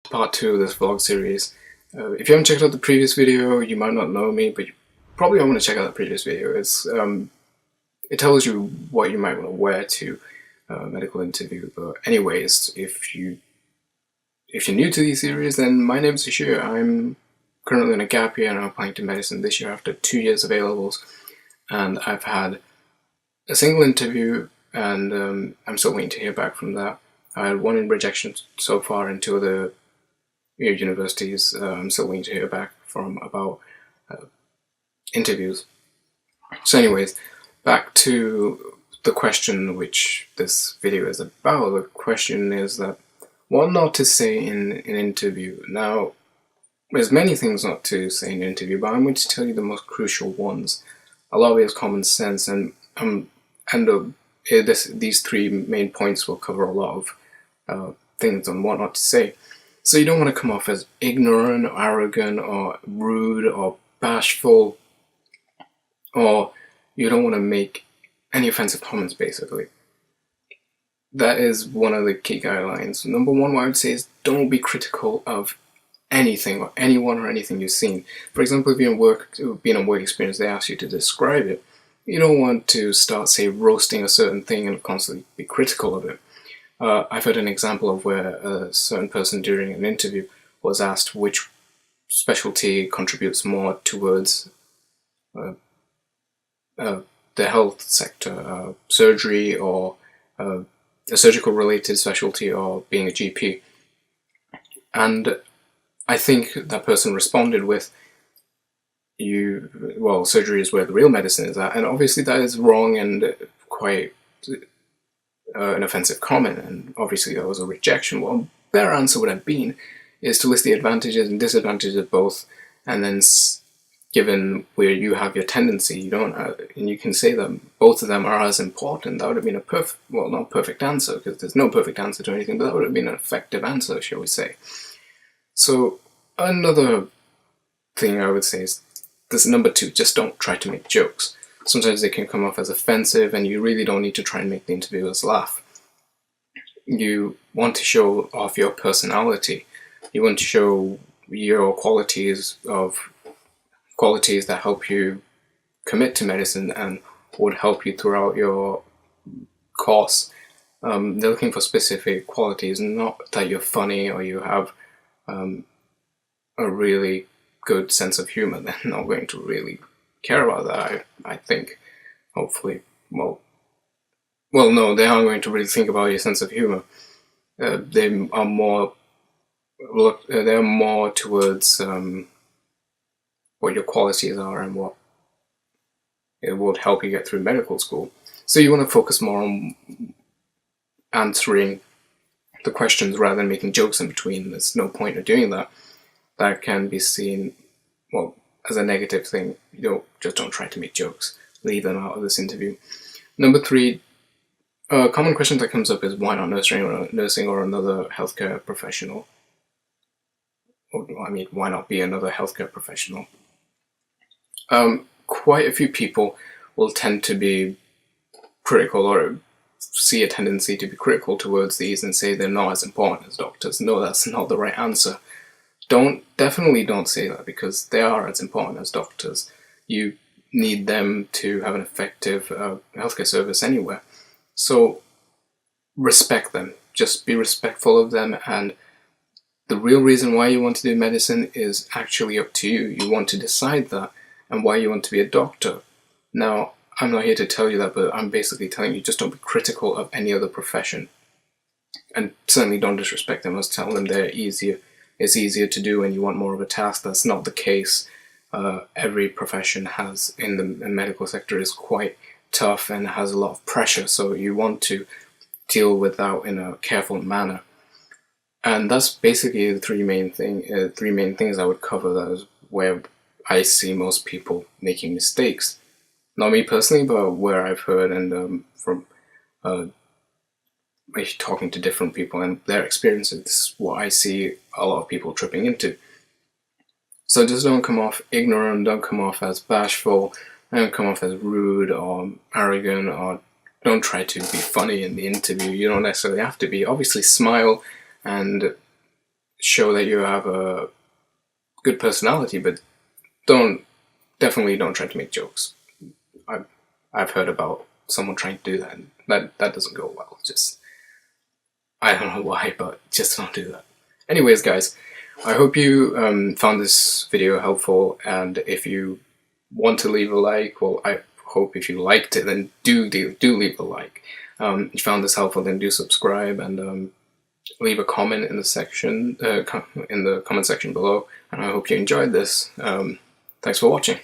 part 2 of this vlog series. If you haven't checked out the previous video, you might not know me, but you probably want to check out the previous video. It tells you what you might want to wear to a medical interview. But anyways, if you're new to these series, then my name is Aashir. I'm currently in a gap year and I'm applying to medicine this year after 2 years of A-levels, and I've had a single interview and I'm still waiting to hear back from that. I had one in rejection so far and 2 other universities. I'm still waiting to hear back from about interviews. So anyways, back to the question which this video is about. The question is that what not to say in an interview. Now, there's many things not to say in an interview, but I'm going to tell you the most crucial ones. A lot of it is common sense, and these 3 main points will cover a lot of things on what not to say. So you don't want to come off as ignorant, or arrogant, or rude, or bashful, or you don't want to make any offensive comments, basically. That is one of the key guidelines. Number 1, what I would say is don't be critical of anything or anyone or anything you've seen. For example, if you're in a work experience, they ask you to describe it. You don't want to start, say, roasting a certain thing and constantly be critical of it. I've heard an example of where a certain person during an interview was asked which specialty contributes more towards the health sector, surgery or a surgical related specialty or being a GP. And I think that person responded with, surgery is where the real medicine is at. And obviously that is wrong and quite an offensive comment, and obviously that was a rejection. Well, a better answer would have been is to list the advantages and disadvantages of both, and then given where you have your tendency, and you can say that both of them are as important. That would have been a not perfect answer, because there's no perfect answer to anything, but that would have been an effective answer, shall we say. So another thing I would say is this: number 2, just don't try to make jokes. Sometimes they can come off as offensive, and you really don't need to try and make the interviewers laugh. You want to show off your personality. You want to show your qualities that help you commit to medicine and would help you throughout your course. They're looking for specific qualities, not that you're funny or you have a really good sense of humor. They're not going to really care about that, I think. Hopefully. Well, no, they aren't going to really think about your sense of humor. They are more towards what your qualities are and what it would help you get through medical school. So you want to focus more on answering the questions rather than making jokes in between. There's no point of doing that. That can be seen, as a negative thing. Just don't try to make jokes. Leave them out of this interview. Number 3, a common question that comes up is why not nursing or another healthcare professional? Why not be another healthcare professional? Quite a few people will tend to be critical or see a tendency to be critical towards these and say they're not as important as doctors. No, that's not the right answer. Definitely don't say that, because they are as important as doctors. You need them to have an effective healthcare service anywhere. So respect them. Just be respectful of them, and the real reason why you want to do medicine is actually up to you. You want to decide that, and why you want to be a doctor. Now, I'm not here to tell you that, but I'm basically telling you just don't be critical of any other profession. And certainly don't disrespect them. I was telling them it's easier to do when you want more of a task. That's not the case. Every profession in the medical sector is quite tough and has a lot of pressure, so you want to deal with that in a careful manner. And that's basically the 3 main things I would cover. That is where I see most people making mistakes. Not me personally, but where I've heard and from talking to different people and their experiences, this is what I see a lot of people tripping into. So just don't come off ignorant, don't come off as bashful, don't come off as rude or arrogant, or don't try to be funny in the interview. You don't necessarily have to be. Obviously smile and show that you have a good personality, but definitely don't try to make jokes. I've heard about someone trying to do that, and that doesn't go well. Just, I don't know why, but just don't do that. Anyways, guys, I hope you found this video helpful, and if you want to leave a like, well, I hope if you liked it, then do leave a like. If you found this helpful, then do subscribe, and leave a comment in the section in the comment section below. And I hope you enjoyed this. Thanks for watching.